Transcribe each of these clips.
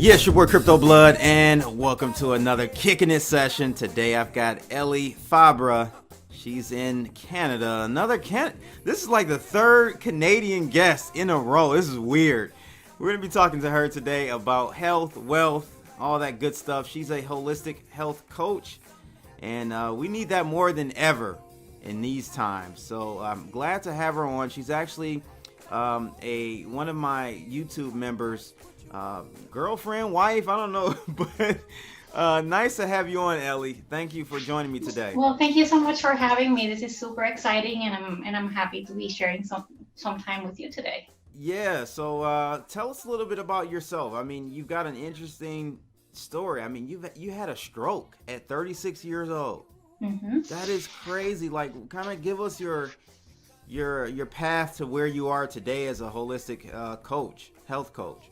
Yes, your boy Crypto Blood, and welcome to another Kicking It session. Today I've got Ellie Fabra. She's in Canada. This is like the third Canadian guest in a row. This is weird. We're going to be talking to her today about health, wealth, all that good stuff. She's a holistic health coach, and we need that more than ever in these times. So I'm glad to have her on. She's actually one of my YouTube members. Girlfriend, wife, I don't know, but nice to have you on, Ellie. Thank you for joining me today. Well, thank you so much for having me. This is super exciting, and I'm happy to be sharing some time with you today. Yeah, so tell us a little bit about yourself. I mean, you've got an interesting story. I mean, you had a stroke at 36 years old. Mm-hmm. That is crazy. Like, kind of give us your path to where you are today as a holistic health coach.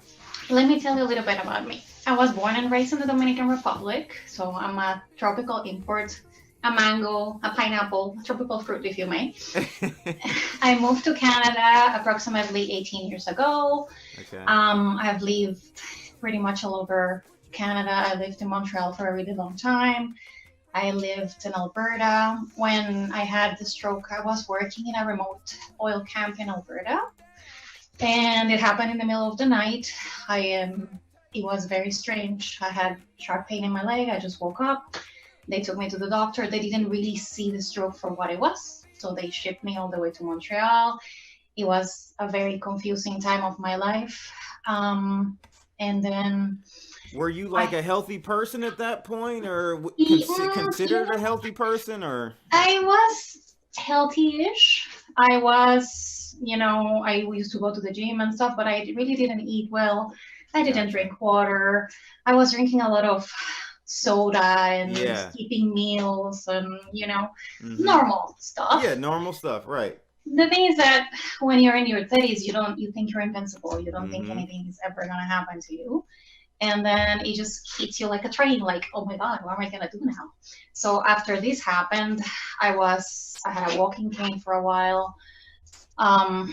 Let me tell you a little bit about me. I was born and raised in the Dominican Republic, so I'm a tropical import, a mango, a pineapple, a tropical fruit, if you may. I moved to Canada approximately 18 years ago. Okay. I've lived pretty much all over Canada. I lived in Montreal for a really long time. I lived in Alberta. When I had the stroke, I was working in a remote oil camp in Alberta. And it happened in the middle of the night. It was very strange. I had sharp pain in my leg. I just woke up. They took me to the doctor. They didn't really see the stroke for what it was. So they shipped me all the way to Montreal. It was a very confusing time of my life. And then... Were you like a healthy person at that point, or considered a healthy person, or? I was healthy-ish. I was... I used to go to the gym and stuff, but I really didn't eat well. I didn't drink water. I was drinking a lot of soda and skipping meals and, normal stuff. Yeah, normal stuff, right. The thing is that when you're in your 30s, you think you're invincible. You don't think anything is ever going to happen to you. And then it just hits you like a train, like, oh my God, what am I going to do now? So after this happened, I had a walking cane for a while. I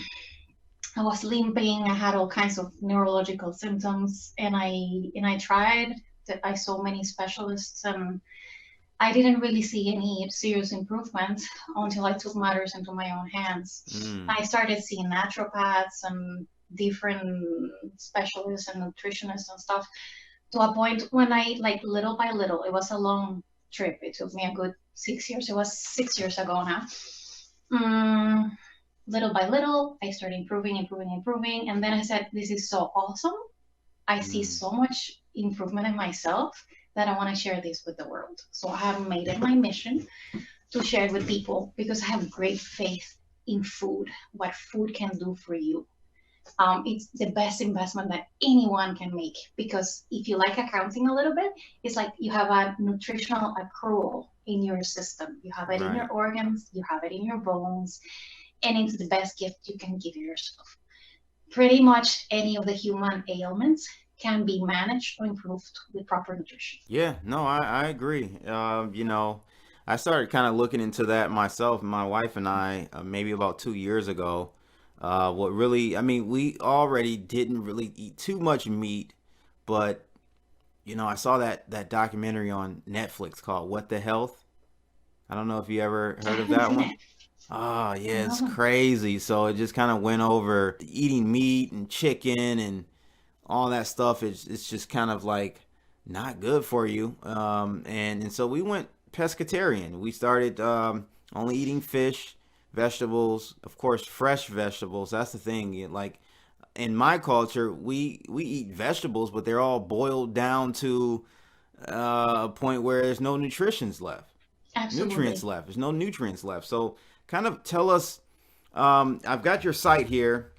was limping. I had all kinds of neurological symptoms, and I tried. I saw many specialists, and I didn't really see any serious improvement until I took matters into my own hands. I started seeing naturopaths and different specialists and nutritionists and stuff, to a point when I, like, little by little, it was a long trip. It took me a good 6 years. It was 6 years ago now. Little by little, I started improving. And then I said, this is so awesome. I see so much improvement in myself that I want to share this with the world. So I have made it my mission to share it with people, because I have great faith in food, what food can do for you. It's the best investment that anyone can make, because if you like accounting a little bit, it's like you have a nutritional accrual in your system. You have it in your organs, you have it in your bones. And it's the best gift you can give yourself. Pretty much any of the human ailments can be managed or improved with proper nutrition. Yeah, no, I agree. I started kind of looking into that myself. My wife and I, maybe about 2 years ago, we already didn't really eat too much meat, but, I saw that documentary on Netflix called What the Health. I don't know if you ever heard of that one. Oh, yeah, it's crazy. So it just kind of went over eating meat and chicken and all that stuff. It's just kind of like not good for you. And so we went pescatarian. We started only eating fish, vegetables, of course, fresh vegetables. That's the thing. Like in my culture, we eat vegetables, but they're all boiled down to a point where there's no nutrients left. Absolutely. There's no nutrients left. So kind of tell us, I've got your site here,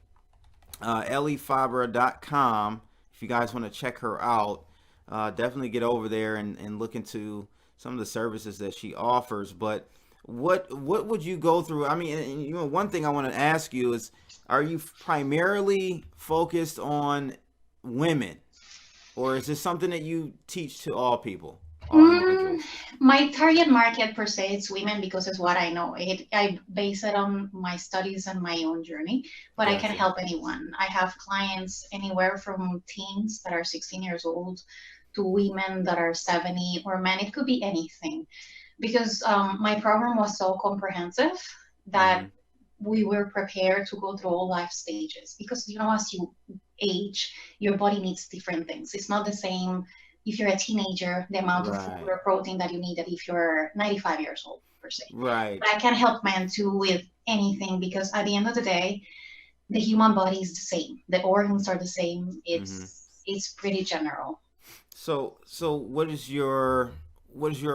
elliefabra.com. If you guys want to check her out, definitely get over there and look into some of the services that she offers. But what would you go through? I mean, one thing I want to ask you is, are you primarily focused on women, or is this something that you teach to all people? all Mm, individuals? my target market per se is women because it's what I know. I base it on my studies and my own journey, but I can Gotcha. help anyone. I have clients anywhere from teens that are 16 years old to women that are 70 or men. It could be anything because my program was so comprehensive that Mm-hmm. we were prepared to go through all life stages because as you age your body needs different things. It's not the same if you're a teenager, the amount of food Right. or protein that you need that if you're 95 years old per se. Right. But I can help men too with anything because at the end of the day the human body is the same, the organs are the same. Mm-hmm. It's pretty general. So what is your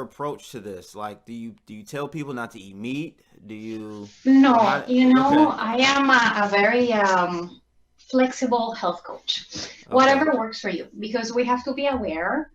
approach to this? Like, do you tell people not to eat meat? Do you, or No, how? Okay. I am a very flexible health coach. Okay. Whatever works for you, because we have to be aware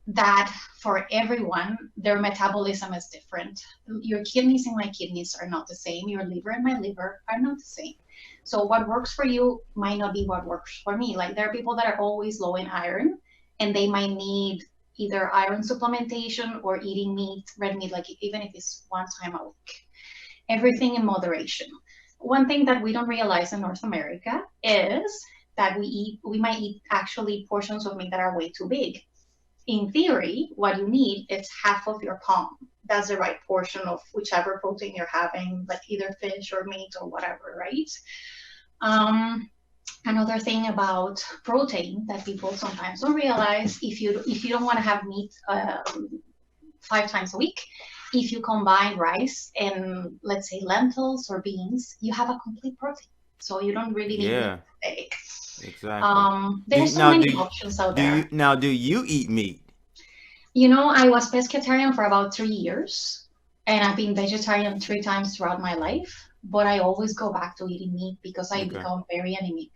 that for everyone, their metabolism is different. Your kidneys and my kidneys are not the same. Your liver and my liver are not the same. So what works for you might not be what works for me. Like there are people that are always low in iron, and they might need either iron supplementation or eating meat, red meat, like even if it's one time a week. Everything in moderation. One thing that we don't realize in North America is that we might eat actually portions of meat that are way too big. In theory, what you need is half of your palm. That's the right portion of whichever protein you're having, like either fish or meat or whatever, right? Um, Another thing about protein that people sometimes don't realize, if you don't want to have meat 5 times a week, if you combine rice and let's say lentils or beans, you have a complete protein. So you don't really need meat Yeah. egg. Exactly. Do There's you, so now many do you, options out do you there. now do you eat meat? I was pescatarian for about 3 years, and I've been vegetarian 3 times throughout my life. But I always go back to eating meat because I Okay. become very anemic.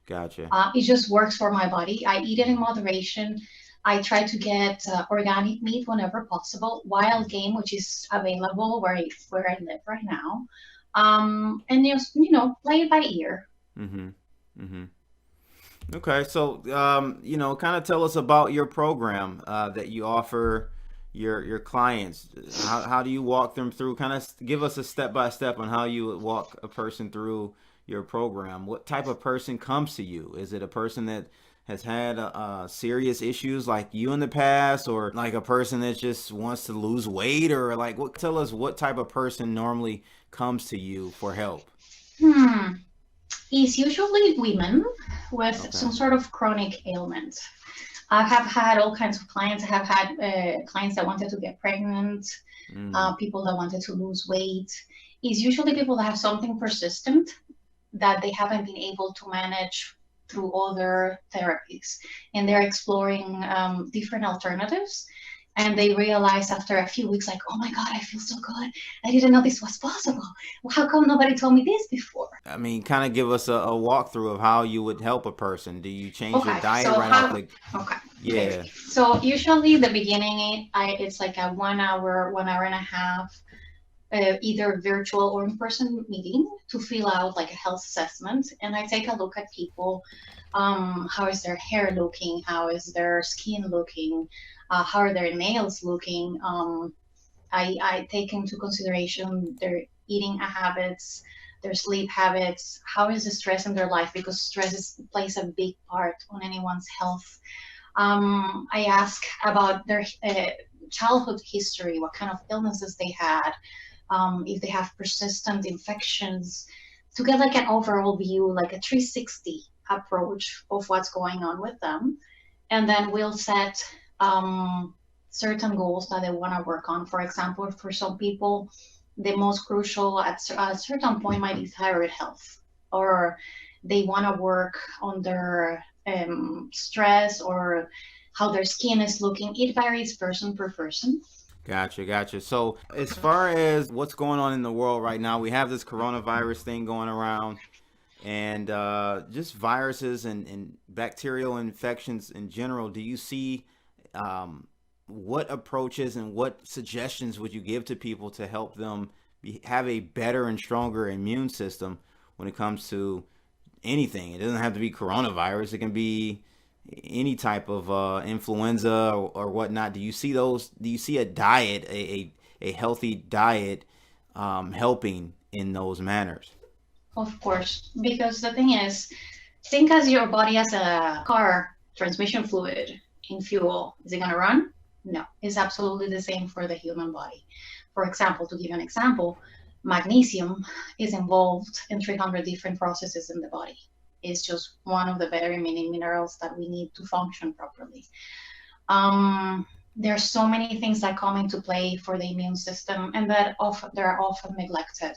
Gotcha. It just works for my body. I eat it in Mm-hmm. moderation. I try to get organic meat whenever possible, wild Mm-hmm. game, which is available where I live right now, and just play it by ear. Mm-hmm. Mm-hmm. Okay, so kind of tell us about your program that you offer your clients. How do you walk them through? Kind of give us a step by step on how you would walk a person through your program. What type of person comes to you? Is it a person that has had serious issues like you in the past, or like a person that just wants to lose weight, or like what? Tell us what type of person normally comes to you for help. Hmm. It's usually women with Okay. some sort of chronic ailment. I have had all kinds of clients. I have had clients that wanted to get pregnant, Mm, people that wanted to lose weight. It's usually people that have something persistent that they haven't been able to manage through other therapies. And they're exploring different alternatives. And they realize after a few weeks, like, oh my God, I feel so good. I didn't know this was possible. Well, how come nobody told me this before? I mean, kind of give us a walkthrough of how you would help a person. Do you change their Okay, diet so right off how? the? Okay, very. Yeah. So usually the beginning, it's like a 1 hour, 1 hour and a half, either virtual or in-person meeting to fill out like a health assessment, and I take a look at people. How is their hair looking? How is their skin looking? How are their nails looking? I take into consideration their eating habits, their sleep habits. How is the stress in their life? Because plays a big part on anyone's health. I ask about their childhood history, what kind of illnesses they had, if they have persistent infections, to get like an overall view, like a 360 approach of what's going on with them. And then we'll set certain goals that they want to work on. For example, for some people, the most crucial at a certain point might be thyroid health, or they want to work on their stress or how their skin is looking. It varies person per person. Gotcha, gotcha. So, as far as what's going on in the world right now, we have this coronavirus thing going around, and just viruses and bacterial infections in general. Do you see what approaches and what suggestions would you give to people to help them have a better and stronger immune system when it comes to anything? It doesn't have to be coronavirus. It can be any type of influenza or whatnot. Do you see those? Do you see a diet, a healthy diet, helping in those manners? Of course, because the thing is, think as your body as a car transmission fluid in fuel. Is it going to run? No, it's absolutely the same for the human body. For example, to give you an example, magnesium is involved in 300 different processes in the body. It's just one of the very many minerals that we need to function properly. There are so many things that come into play for the immune system, and that often they're often neglected.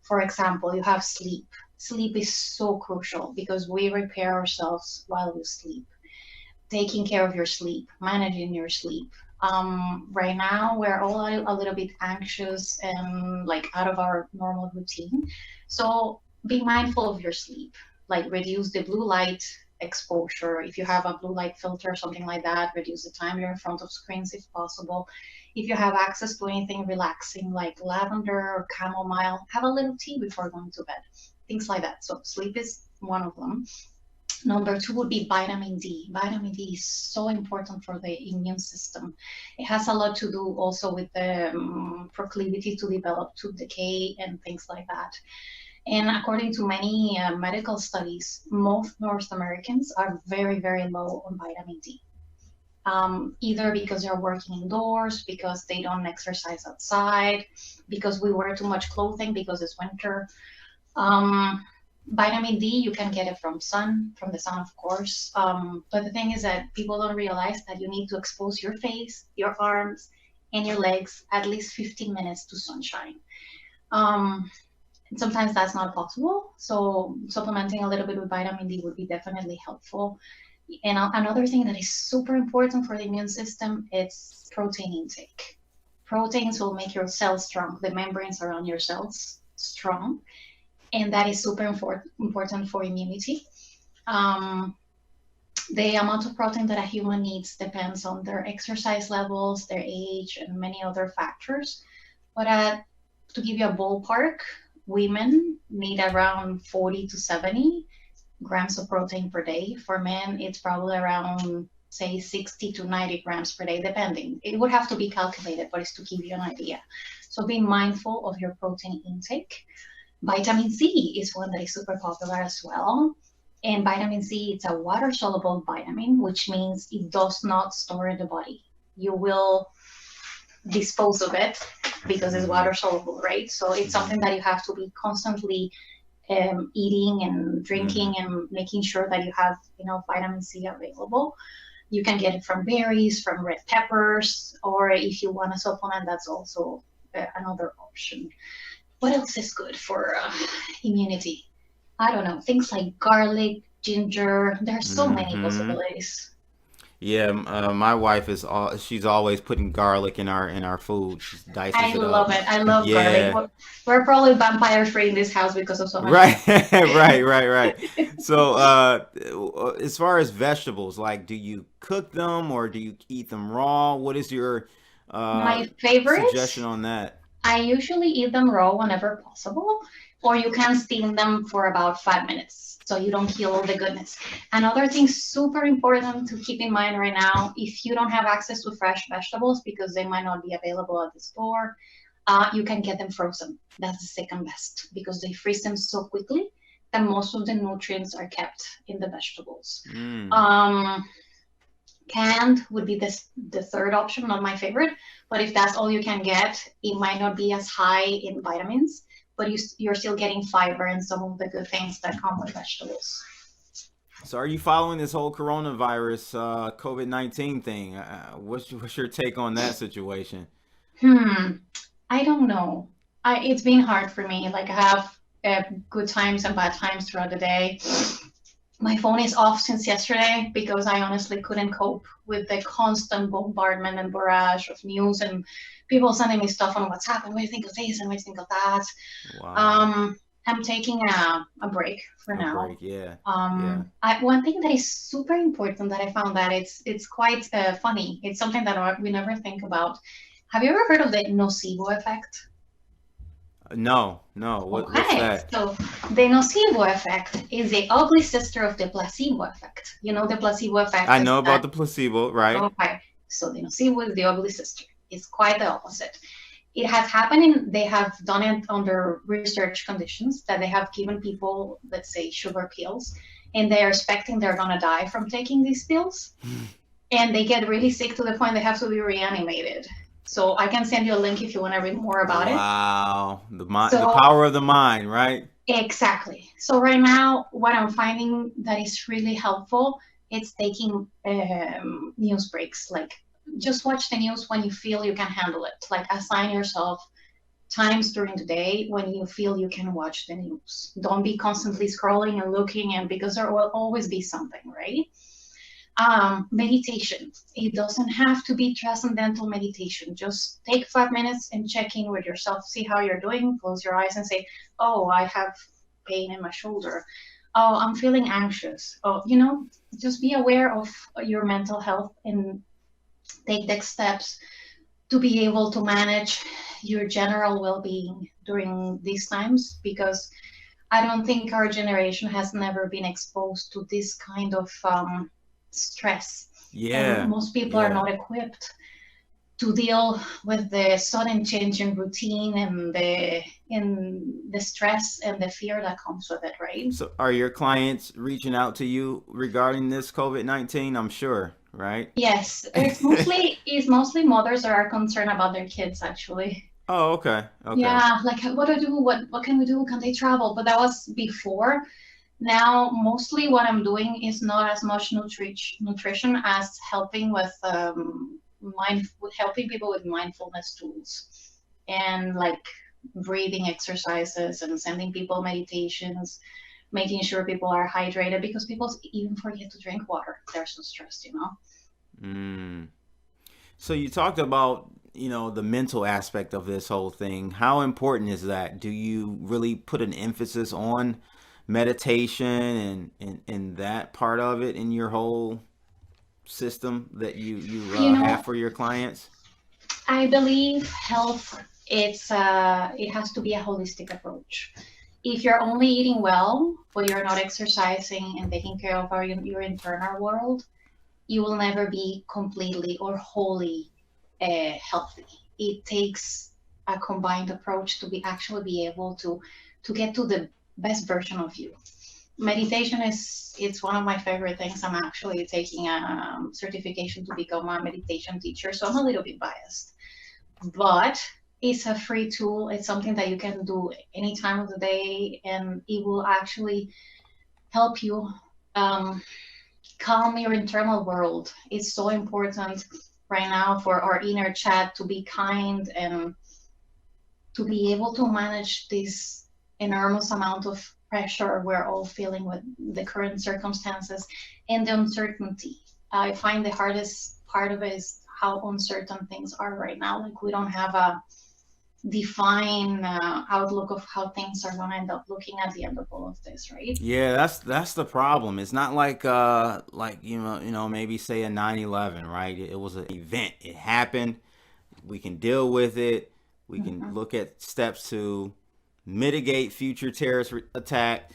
For example, you have sleep. Sleep is so crucial because we repair ourselves while we sleep. Taking care of your sleep, managing your sleep. Right now, we're all a little bit anxious and like out of our normal routine. So be mindful of your sleep, like reduce the blue light exposure. If you have a blue light filter or something like that, reduce the time you're in front of screens if possible. If you have access to anything relaxing like lavender or chamomile, have a little tea before going to bed. Things like that. So sleep is one of them. Number two would be vitamin D. Vitamin D is so important for the immune system. It has a lot to do also with the proclivity to develop tooth decay and things like that. And according to many medical studies, most North Americans are very, very low on vitamin D. Either because they're working indoors, because they don't exercise outside, because we wear too much clothing because it's winter. Um, Vitamin D, you can get it from the sun, of course. But the thing is that people don't realize that you need to expose your face, your arms, and your legs at least 15 minutes to sunshine. Um, and sometimes that's not possible. So supplementing a little bit with vitamin D would be definitely helpful. And another thing that is super important for the immune system is protein intake. Proteins will make your cells strong, the membranes around your cells strong, and that is super important for immunity. Um, the amount of protein that a human needs depends on their exercise levels, their age, and many other factors. But to give you a ballpark, women need around 40 to 70 grams of protein per day. For men, it's probably around, say, 60 to 90 grams per day, depending. It would have to be calculated, but it's to give you an idea. So be mindful of your protein intake. Vitamin C is one that is super popular as well. And vitamin C, it's a water soluble vitamin, which means it does not store in the body. You will dispose of it because it's water soluble, right? So it's something that you have to be constantly eating and drinking and making sure that you have enough vitamin C available. You can get it from berries, from red peppers, or if you want a supplement, that's also another option. What else is good for immunity? I don't know. Things like garlic, ginger. There are so many Mm-hmm. possibilities. Yeah, my wife she's always putting garlic in our food. She dices I it love up. it. I love garlic. Yeah. We're probably vampire free in this house because of so much Right. garlic. Right. So, as far as vegetables, like, do you cook them or do you eat them raw? What is your uh My favorites, suggestion on that? I usually eat them raw whenever possible, or you can steam them for about 5 minutes so you don't kill all the goodness. Another thing super important to keep in mind right now, if you don't have access to fresh vegetables because they might not be available at the store, you can get them frozen. That's the second best because they freeze them so quickly that most of the nutrients are kept in the vegetables. Mm. Um, Canned would be the third option, not my favorite. But if that's all you can get, it might not be as high in vitamins, but you're still getting fiber and some of the good things that come with vegetables. So, are you following this whole coronavirus COVID-19 thing? What's your take on that situation? Hmm, I don't know. It's been hard for me. Like I have good times and bad times throughout the day. My phone is off since yesterday because I honestly couldn't cope with the constant bombardment and barrage of news and people sending me stuff on WhatsApp and what do you think of this and what do you think of that. Wow. Um, I'm taking a break for A now. break, yeah. Yeah. One thing that is super important that I found that it's quite funny. It's something that we never think about. Have you ever heard of the nocebo effect? No, no. What's Okay, that? so the nocebo effect is the ugly sister of the placebo effect. You know, the placebo effect I is know about that, the placebo, right? okay, so the nocebo is the ugly sister. It's quite the opposite. It has happened in, they have done it under research conditions that they have given people, let's say, sugar pills, and they're expecting they're going to die from taking these pills. And they get really sick to the point they have to be reanimated. So I can send you a link if you want to read more about it. Wow, the So power of the mind, right? exactly. So right now, what I'm finding that is really helpful, it's taking news breaks. Like just watch the news when you feel you can handle it. Like assign yourself times during the day when you feel you can watch the news. Don't be constantly scrolling and looking, and because there will always be something, right? Meditation. It doesn't have to be transcendental meditation. Just take 5 minutes and check in with yourself, see how you're doing. Close your eyes and say, "Oh, I have pain in my shoulder. Oh, I'm feeling anxious." Oh, just be aware of your mental health and take the steps to be able to manage your general well-being during these times, because I don't think our generation has never been exposed to this kind of stress, and Yeah, most people are yeah. not equipped to deal with the sudden change in routine and the stress and the fear that comes with it, right? So, are your clients reaching out to you regarding this COVID-19? I'm sure, right? Yes, it's mostly mothers that are concerned about their kids actually. Oh, okay, okay. Yeah, like what do I do? What can we do? Can they travel? But that was before. Now, mostly what I'm doing is not as much nutrition as helping with helping people with mindfulness tools and like breathing exercises and sending people meditations, making sure people are hydrated because people even forget to drink water. They're so stressed. Mm. So you talked about, the mental aspect of this whole thing. How important is that? Do you really put an emphasis on meditation and that part of it in your whole system that you You have know, for your clients? I believe health it has to be a holistic approach. If you're only eating well, but you're not exercising and taking care of your internal world, you will never be completely or wholly healthy. It takes a combined approach to be actually be able to get to the best version of you. Meditation is it's one of my favorite things. I'm actually taking a certification to become a meditation teacher, so I'm a little bit biased, but it's a free tool. It's something that you can do any time of the day, and it will actually help you um, calm your internal world. It's so important right now for our inner chat to be kind and to be able to manage this enormous amount of pressure we're all feeling with the current circumstances and the uncertainty. I find the hardest part of it is how uncertain things are right now. Like we don't have a defined outlook of how things are going to end up looking at the end of all of this, right? Yeah, that's the problem. It's not like maybe say a 9/11, right? It was an event. It happened. We can deal with it. We can Mm-hmm. look at steps to mitigate future terrorist attack.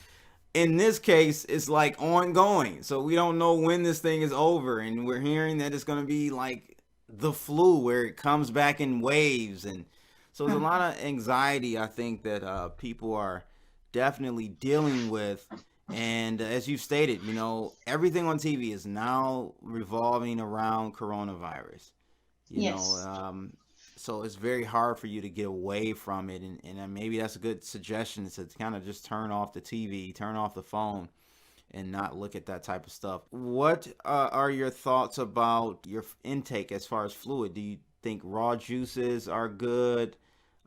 In this case, it's like ongoing. So we don't know when this thing is over, and we're hearing that it's going to be like the flu, where it comes back in waves, and so there's a lot of anxiety. I think that people are definitely dealing with, and as you've stated, everything on TV is now revolving around coronavirus. You know, Yes. um, so it's very hard for you to get away from it, and maybe that's a good suggestion to kind of just turn off the TV, turn off the phone, and not look at that type of stuff. What are your thoughts about your intake as far as fluid? Do you think raw juices are good?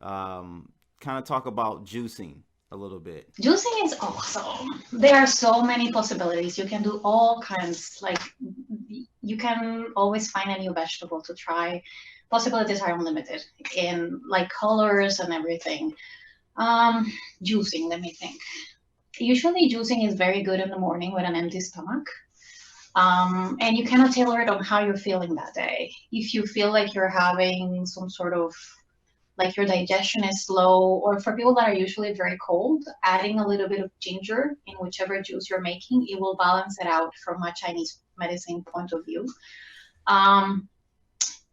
Kind of talk about juicing a little bit. Juicing is awesome. There are so many possibilities. You can do all kinds. Like you can always find a new vegetable to try. Possibilities are unlimited in like colors and everything. Um, Juicing, let me think. Usually, juicing is very good in the morning with an empty stomach. And you cannot tailor it on how you're feeling that day. If you feel like you're having some sort of like your digestion is slow, or for people that are usually very cold, adding a little bit of ginger in whichever juice you're making, it will balance it out from a Chinese medicine point of view. Um,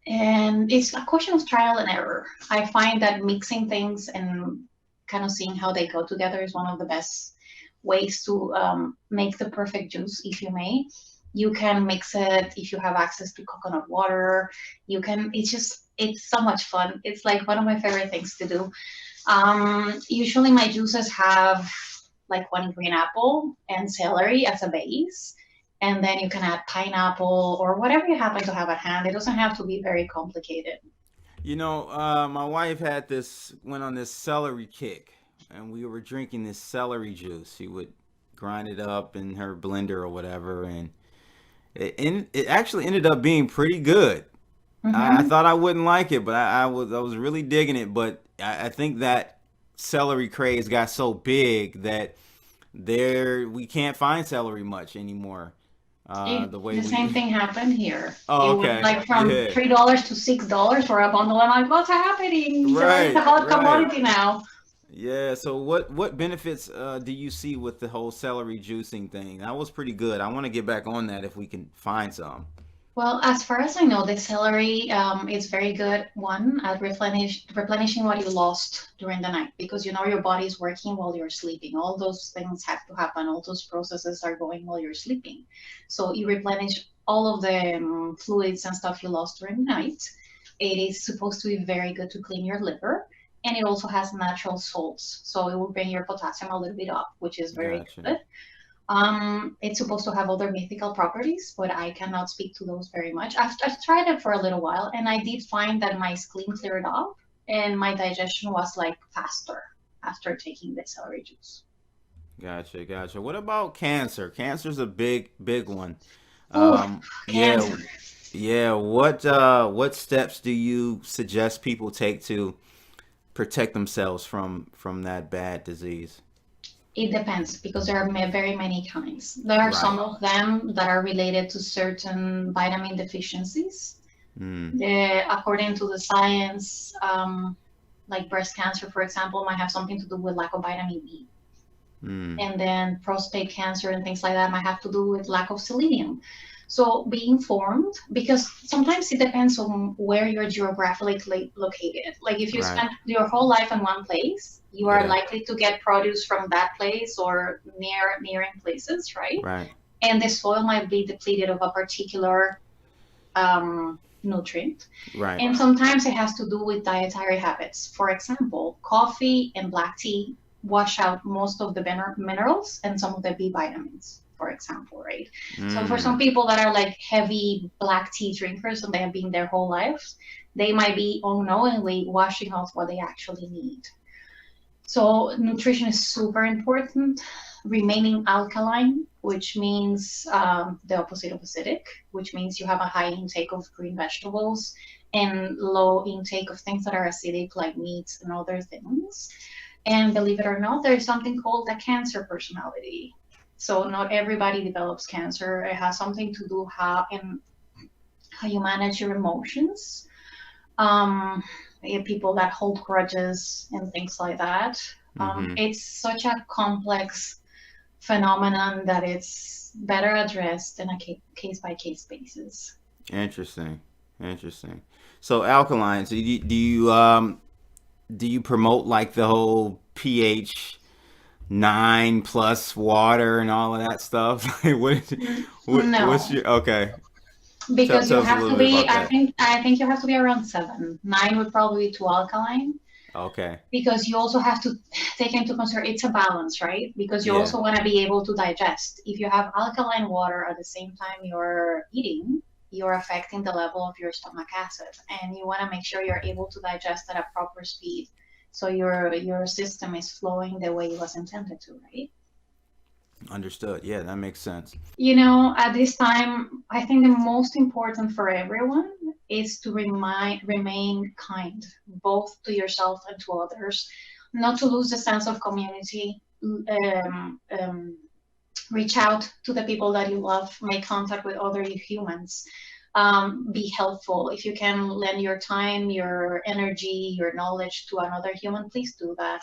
and it's a question of trial and error. I find that mixing things and kind of seeing how they go together is one of the best ways to make the perfect juice, if you may. You can mix it if you have access to coconut water. You can, it's so much fun. It's like one of my favorite things to do. Usually my juices have like one green apple and celery as a base. And then you can add pineapple or whatever you happen to have at hand. It doesn't have to be very complicated. You know, my wife went on this celery kick, and we were drinking this celery juice. She would grind it up in her blender or whatever, and it actually ended up being pretty good. I Mm-hmm. thought I wouldn't like it, but I was really digging it. But I think that celery craze got so big that we can't find celery much anymore. The way The same we thing happened here. Oh, It went okay. like from Yeah. $3 to $6 for a bundle. I'm like, what's happening? It's a Right, hot right. commodity now. Yeah, so what benefits do you see with the whole celery juicing thing? That was pretty good. I want to get back on that if we can find some. Well, as far as I know, the celery is very good one at replenishing what you lost during the night, because you know your body is working while you're sleeping. All those things have to happen. All those processes are going while you're sleeping. So you replenish all of the fluids and stuff you lost during the night. It is supposed to be very good to clean your liver, and it also has natural salts, so it will bring your potassium a little bit up, which is very Gotcha. good. It's supposed to have other mythical properties, but I cannot speak to those very much. I've tried it for a little while, and I did find that my spleen cleared up and my digestion was like faster after taking the celery juice. Gotcha, gotcha. What about cancer? Cancer's a big one. Ooh, Yeah, cancer. yeah. What steps do you suggest people take to protect themselves from that bad disease? It depends because there are very many kinds. There are Right. some of them that are related to certain vitamin deficiencies. Mm, According to the science, like breast cancer, for example, might have something to do with lack of vitamin B. mm. And then prostate cancer and things like that might have to do with lack of selenium. So be informed, because sometimes it depends on where you're geographically located. Like if you Right. spend your whole life in one place, you are Yeah. likely to get produce from that place or nearing places, right? Right. And the soil might be depleted of a particular nutrient. Right. And sometimes it has to do with dietary habits. For example, coffee and black tea wash out most of the minerals and some of the B vitamins, for example, right? So for some Mm. people that are like heavy black tea drinkers and they have been their whole lives, they might be unknowingly washing out what they actually need. So nutrition is super important. Remaining alkaline, which means the opposite of acidic, which means you have a high intake of green vegetables and low intake of things that are acidic, like meats and other things. And believe it or not, there's something called a cancer personality. So not everybody develops cancer. It has something to do how you manage your emotions. Um, People that hold grudges and things like that. Mm-hmm. It's such a complex phenomenon that it's better addressed in a case by case basis. Interesting. Interesting. So alkaline. So do you promote like the whole pH 9 plus water and all of that stuff? What's No, your okay? because you Tell us a have little to bit be. about I that. think I think you have to be around 7. 9 would probably be too alkaline, Okay. because you also have to take into consideration it's a balance, right? Because you Yeah. also want to be able to digest. If you have alkaline water at the same time you're eating, you're affecting the level of your stomach acid, and you want to make sure you're able to digest at a proper speed, so your system is flowing the way it was intended to, right? Understood. Yeah, that makes sense. At this time, I think the most important for everyone is to remain kind, both to yourself and to others, not to lose the sense of community. Reach out to the people that you love, make contact with other humans. be helpful. If you can lend your time, your energy, your knowledge to another human, please do that.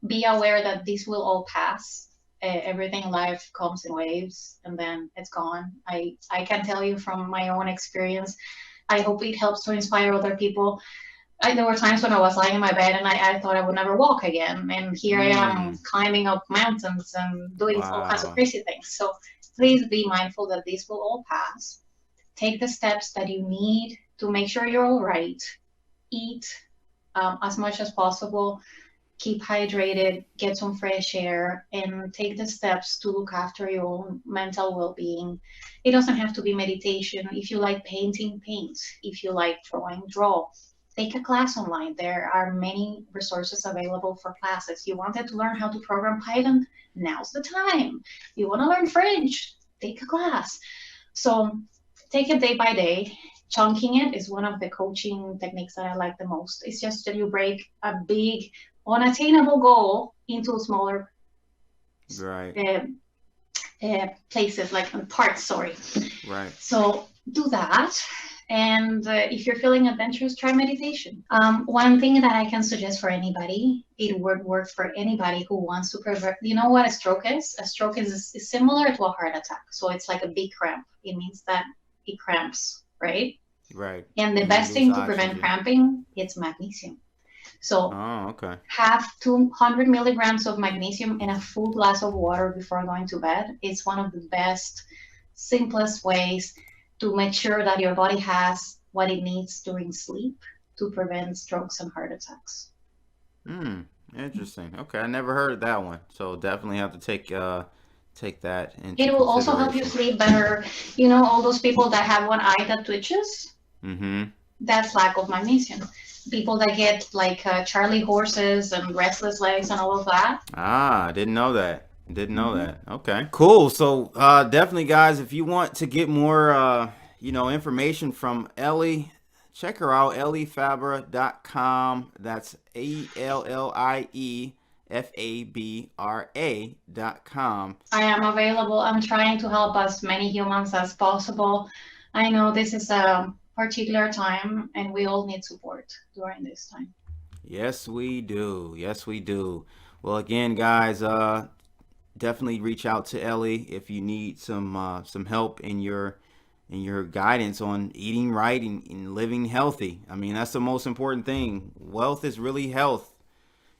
Be aware that this will all pass. Everything in life comes in waves and then it's gone. I can tell you from my own experience. I hope it helps to inspire other people. There were times when I was lying in my bed and I thought I would never walk again. And here I am climbing up mountains and doing all kinds of crazy things. So please be mindful that this will all pass. Take the steps that you need to make sure you're all right. Eat as much as possible. Keep hydrated, get some fresh air, and take the steps to look after your own mental well-being. It doesn't have to be meditation. If you like painting, paint. If you like drawing, draw. Take a class online. There are many resources available for classes. You wanted to learn how to program Python? Now's the time. You want to learn French? Take a class. So take it day by day. Chunking it is one of the coaching techniques that I like the most. It's just that you break a big, unattainable goal into smaller places, like parts, sorry. Right. So do that. And if you're feeling adventurous, try meditation. One thing that I can suggest for anybody, it would work for anybody who wants to prevent, you know what a stroke is? A stroke is similar to a heart attack. So it's like a big cramp. It means that it cramps, right? Right. And the best thing to prevent cramping is magnesium. So have 200 milligrams of magnesium in a full glass of water before going to bed. It's one of the best, simplest ways to make sure that your body has what it needs during sleep to prevent strokes and heart attacks. Interesting. Okay, I never heard of that one. So definitely have to take that into It will also help you sleep better. You know, all those people that have one eye that twitches? That's lack of magnesium. People that get like Charlie horses and restless legs and all of that. I didn't know that. Didn't know that. Okay, cool. So definitely, guys, if you want to get more, information from Ellie, check her out, elliefabra.com. That's ALLIEFABRA.com. I am available. I'm trying to help as many humans as possible. I know this is a particular time and we all need support during this time. Yes, we do. Yes, we do. Well, again, guys, definitely reach out to Ellie if you need some help in your guidance on eating right and living healthy. I mean, that's the most important thing. Wealth is really health,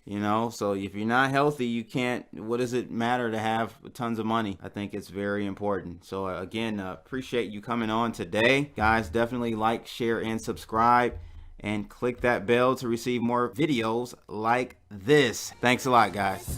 so if you're not healthy, you can't, what does it matter to have tons of money? I think it's very important. So again, appreciate you coming on today. Guys, definitely like, share, and subscribe, and click that bell to receive more videos like this. Thanks a lot, guys.